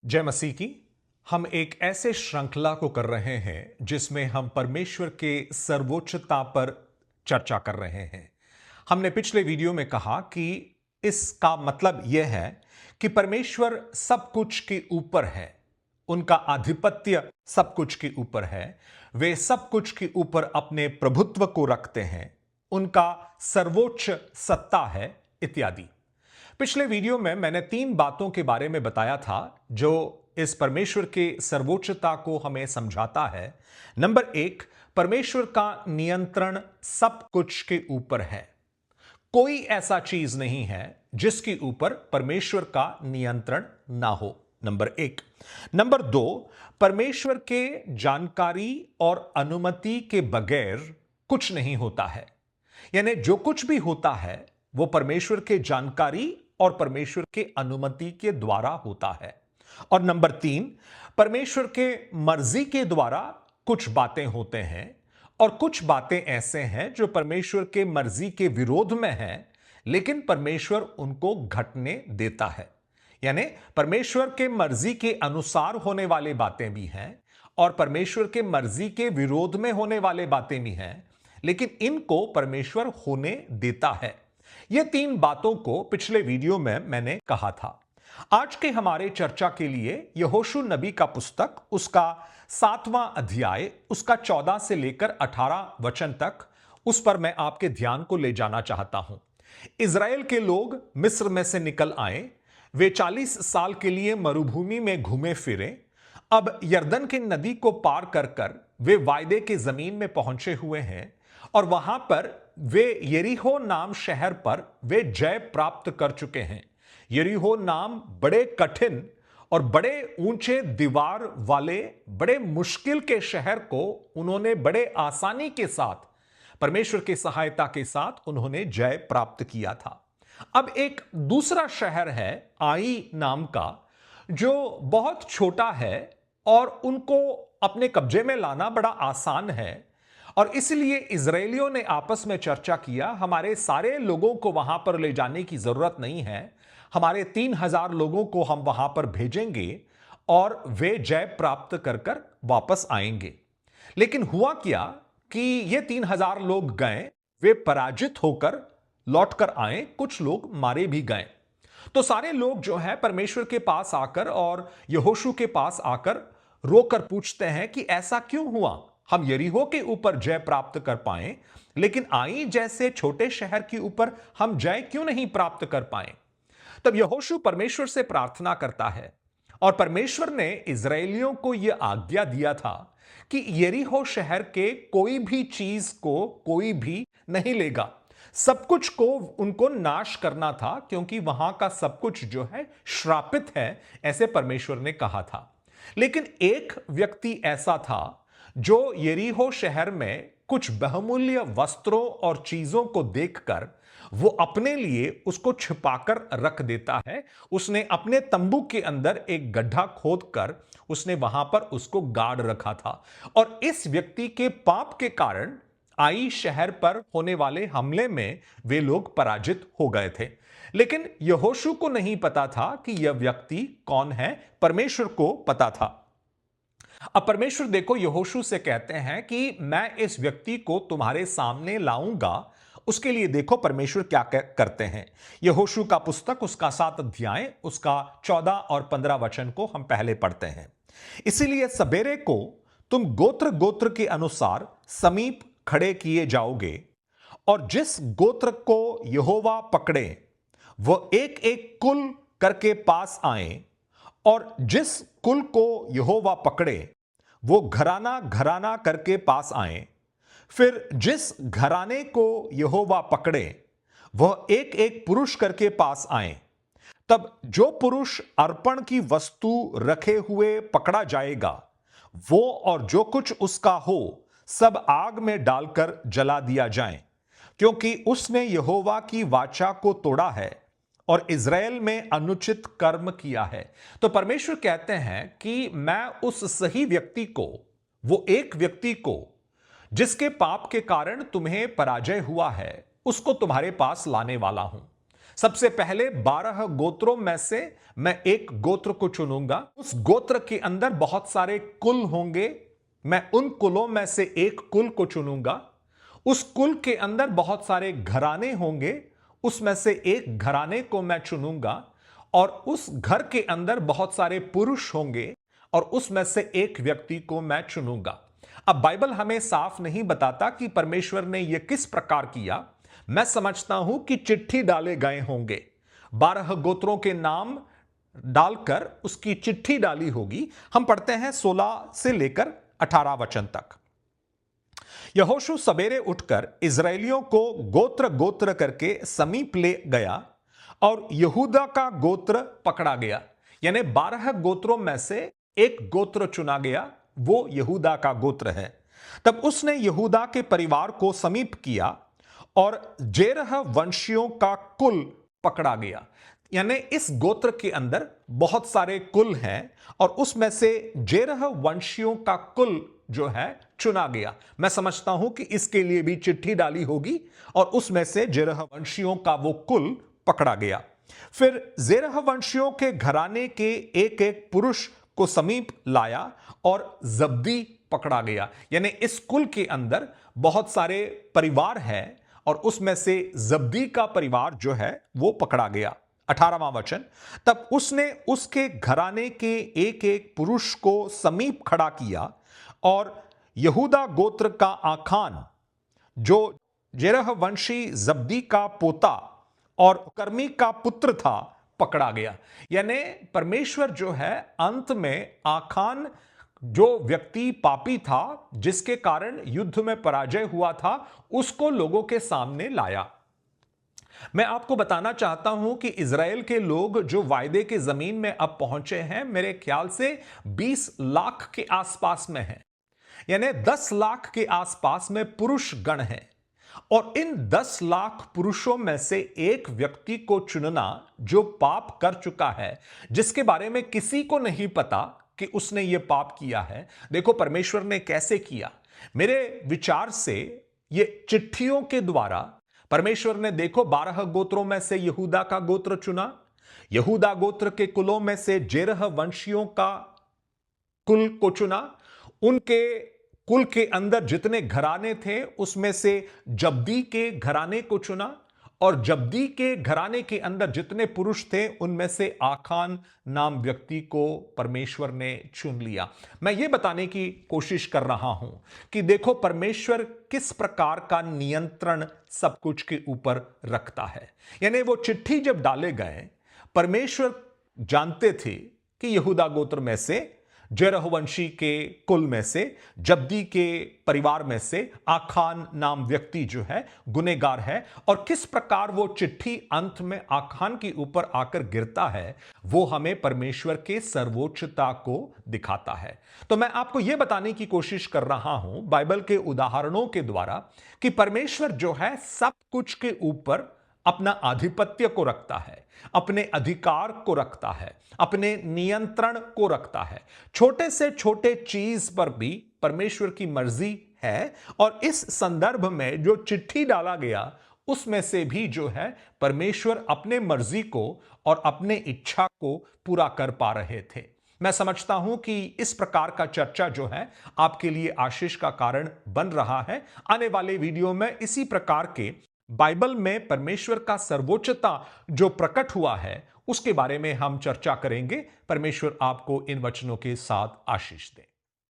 जय मसीह की। हम एक ऐसे श्रृंखला को कर रहे हैं जिसमें हम परमेश्वर के सर्वोच्चता पर चर्चा कर रहे हैं। हमने पिछले वीडियो में कहा कि इसका मतलब यह है कि परमेश्वर सब कुछ के ऊपर है, उनका आधिपत्य सब कुछ के ऊपर है, वे सब कुछ के ऊपर अपने प्रभुत्व को रखते हैं, उनका सर्वोच्च सत्ता है इत्यादि। पिछले वीडियो में मैंने 3 बातों के बारे में बताया था जो इस परमेश्वर के सर्वोच्चता को हमें समझाता है। नंबर 1, परमेश्वर का नियंत्रण सब कुछ के ऊपर है। कोई ऐसा चीज नहीं है जिसके ऊपर परमेश्वर का नियंत्रण ना हो। नंबर 1। नंबर 2, परमेश्वर के जानकारी और अनुमति के बगैर कुछ नहीं होता है। यानी जो कुछ भी होता है वो परमेश्वर के जानकारी और परमेश्वर के अनुमति के द्वारा होता है। और नंबर 3, परमेश्वर के मर्जी के द्वारा कुछ बातें होते हैं और कुछ बातें ऐसे हैं जो परमेश्वर के मर्जी के विरोध में हैं, लेकिन परमेश्वर उनको घटने देता है। यानी परमेश्वर के मर्जी के अनुसार होने वाली बातें भी हैं और परमेश्वर के मर्जी के विरोध में होने वाली बातें भी हैं, लेकिन इनको परमेश्वर होने देता है। ये 3 बातों को पिछले वीडियो में मैंने कहा था। आज के हमारे चर्चा के लिए यहोशू नबी का पुस्तक, उसका 7वां अध्याय, उसका 14 से लेकर 18 वचन तक, उस पर मैं आपके ध्यान को ले जाना चाहता हूं। इज़राइल के लोग मिस्र में से निकल आए, वे 40 साल के लिए मरुभूमि में घूमे फिरे। अब यरदन की नदी को पार कर कर वे वायदे की जमीन में पहुंचे हुए हैं और वहां पर वे यरीहो नाम शहर पर वे जय प्राप्त कर चुके हैं। यरीहो नाम बड़े कठिन और बड़े ऊंचे दीवार वाले बड़े मुश्किल के शहर को उन्होंने बड़े आसानी के साथ, परमेश्वर की सहायता के साथ उन्होंने जय प्राप्त किया था। अब एक दूसरा शहर है आई नाम का, जो बहुत छोटा है और उनको अपने कब्जे में लाना बड़ा आसान है। और इसलिए इजरायलियों ने आपस में चर्चा किया, हमारे सारे लोगों को वहां पर ले जाने की जरूरत नहीं है, हमारे 3000 लोगों को हम वहां पर भेजेंगे और वे जय प्राप्त कर कर वापस आएंगे। लेकिन हुआ क्या कि ये 3000 लोग गए, वे पराजित होकर लौटकर आए, कुछ लोग मारे भी गए। तो सारे लोग जो है परमेश्वर के पास आकर और यहोशू के पास आकर रोकर पूछते हैं कि ऐसा क्यों हुआ, हम यरीहो के ऊपर जय प्राप्त कर पाए, लेकिन आई जैसे छोटे शहर के ऊपर हम जय क्यों नहीं प्राप्त कर पाए। तब यहोशू परमेश्वर से प्रार्थना करता है और परमेश्वर ने इजरायलियों को यह आज्ञा दिया था कि यरीहो शहर के कोई भी चीज को कोई भी नहीं लेगा, सब कुछ को उनको नाश करना था, क्योंकि वहां का सब कुछ जो है श्रापित है, ऐसे परमेश्वर ने कहा था। लेकिन एक व्यक्ति ऐसा था जो यरीहो शहर में कुछ बहुमूल्य वस्त्रों और चीजों को देखकर वो अपने लिए उसको छिपाकर रख देता है। उसने अपने तंबू के अंदर एक गड्ढा खोदकर उसने वहां पर उसको गाड़ रखा था। और इस व्यक्ति के पाप के कारण आई शहर पर होने वाले हमले में वे लोग पराजित हो गए थे। लेकिन यहोशू को नहीं पता था कि यह व्यक्ति कौन है, परमेश्वर को पता था। अब परमेश्वर देखो यहोशू से कहते हैं कि मैं इस व्यक्ति को तुम्हारे सामने लाऊंगा। उसके लिए देखो परमेश्वर क्या करते हैं। यहोशू का पुस्तक, उसका 7 अध्याय, उसका 14 और 15 वचन को हम पहले पढ़ते हैं। इसीलिए सवेरे को तुम गोत्र गोत्र के अनुसार समीप खड़े किए जाओगे और जिस गोत्र को यहोवा पकड़े वो एक एक कुल करके पास आए, और जिस कुल को यहोवा पकड़े वो घराना घराना करके पास आए। फिर जिस घराने को यहोवा पकड़े वह एक एक पुरुष करके पास आए। तब जो पुरुष अर्पण की वस्तु रखे हुए पकड़ा जाएगा, वो और जो कुछ उसका हो सब आग में डालकर जला दिया जाए, क्योंकि उसने यहोवा की वाचा को तोड़ा है और इज़राइल में अनुचित कर्म किया है। तो परमेश्वर कहते हैं कि मैं उस सही व्यक्ति को, वो एक व्यक्ति को जिसके पाप के कारण तुम्हें पराजय हुआ है, उसको तुम्हारे पास लाने वाला हूं। सबसे पहले 12 गोत्रों में से मैं एक गोत्र को चुनूंगा। उस गोत्र के अंदर बहुत सारे कुल होंगे, मैं उन कुलों में से एक कुल को चुनूंगा। उस कुल के अंदर बहुत सारे घराने होंगे, उसमें से एक घराने को मैं चुनूंगा। और उस घर के अंदर बहुत सारे पुरुष होंगे और उसमें से एक व्यक्ति को मैं चुनूंगा। अब बाइबल हमें साफ नहीं बताता कि परमेश्वर ने यह किस प्रकार किया। मैं समझता हूं कि चिट्ठी डाले गए होंगे, 12 गोत्रों के नाम डालकर उसकी चिट्ठी डाली होगी। हम पढ़ते हैं 16 से लेकर 18 वचन तक। यहोशू सवेरे उठकर इस्राएलियों को गोत्र गोत्र करके समीप ले गया और यहूदा का गोत्र पकड़ा गया। यानी 12 गोत्रों में से एक गोत्र चुना गया, वो यहूदा का गोत्र है। तब उसने यहूदा के परिवार को समीप किया और जेरह वंशियों का कुल पकड़ा गया। यानी इस गोत्र के अंदर बहुत सारे कुल हैं और उसमें से जेरह वंशियों का कुल जो है चुना गया। मैं समझता हूं कि इसके लिए भी चिट्ठी डाली होगी और उसमें से जेरह वंशियों का वो कुल पकड़ा गया। फिर जेरह वंशियों के घराने के एक एक पुरुष को समीप लाया और जब्दी पकड़ा गया। यानी इस कुल के अंदर बहुत सारे परिवार हैं और उसमें से जब्दी का परिवार जो है वो पकड़ा गया। 18वां वचन, तब उसने उसके घराने के एक एक पुरुष को समीप खड़ा किया और यहूदा गोत्र का आखान जो जेरह वंशी जब्दी का पोता और कर्मी का पुत्र था पकड़ा गया। यानी परमेश्वर जो है अंत में आखान जो व्यक्ति पापी था, जिसके कारण युद्ध में पराजय हुआ था, उसको लोगों के सामने लाया। मैं आपको बताना चाहता हूं कि इज़राइल के लोग जो वायदे की जमीन में अब पहुंचे हैं, मेरे ख्याल से 20 लाख के आसपास में हैं। यानी 10 लाख के आसपास में पुरुष गण हैं और इन 10 लाख पुरुषों में से एक व्यक्ति को चुनना जो पाप कर चुका है, जिसके बारे में किसी को नहीं पता कि उसने यह पाप किया है। देखो परमेश्वर ने कैसे किया। मेरे विचार से यह चिट्ठियों के द्वारा परमेश्वर ने, देखो 12 गोत्रों में से यहूदा का गोत्र चुना, यहूदा गोत्र के कुलों में से जेरह वंशियों का कुल को चुना, उनके कुल के अंदर जितने घराने थे उसमें से जब्दी के घराने को चुना और जब्दी के घराने के अंदर जितने पुरुष थे उनमें से आखान नाम व्यक्ति को परमेश्वर ने चुन लिया। मैं ये बताने की कोशिश कर रहा हूं कि देखो परमेश्वर किस प्रकार का नियंत्रण सब कुछ के ऊपर रखता है। यानी वो चिट्ठी जब डाले गए, परमेश्वर जानते थे कि यहूदा गोत्र में से, जेरहवंशी के कुल में से, जब्दी के परिवार में से आखान नाम व्यक्ति जो है गुनहगार है और किस प्रकार वो चिट्ठी अंत में आखान के ऊपर आकर गिरता है, वो हमें परमेश्वर के सर्वोच्चता को दिखाता है। तो मैं आपको यह बताने की कोशिश कर रहा हूं बाइबल के उदाहरणों के द्वारा कि परमेश्वर जो है सब कुछ के ऊपर अपना आधिपत्य को रखता है, अपने अधिकार को रखता है, अपने नियंत्रण को रखता है। छोटे से छोटे चीज पर भी परमेश्वर की मर्जी है और इस संदर्भ में जो चिट्ठी डाला गया उसमें से भी जो है परमेश्वर अपने मर्जी को और अपने इच्छा को पूरा कर पा रहे थे। मैं समझता हूं कि इस प्रकार का चर्चा जो है आपके लिए आशीष का कारण बन रहा है। आने वाले वीडियो में इसी प्रकार के बाइबल में परमेश्वर का सर्वोच्चता जो प्रकट हुआ है उसके बारे में हम चर्चा करेंगे। परमेश्वर आपको इन वचनों के साथ आशीष दे।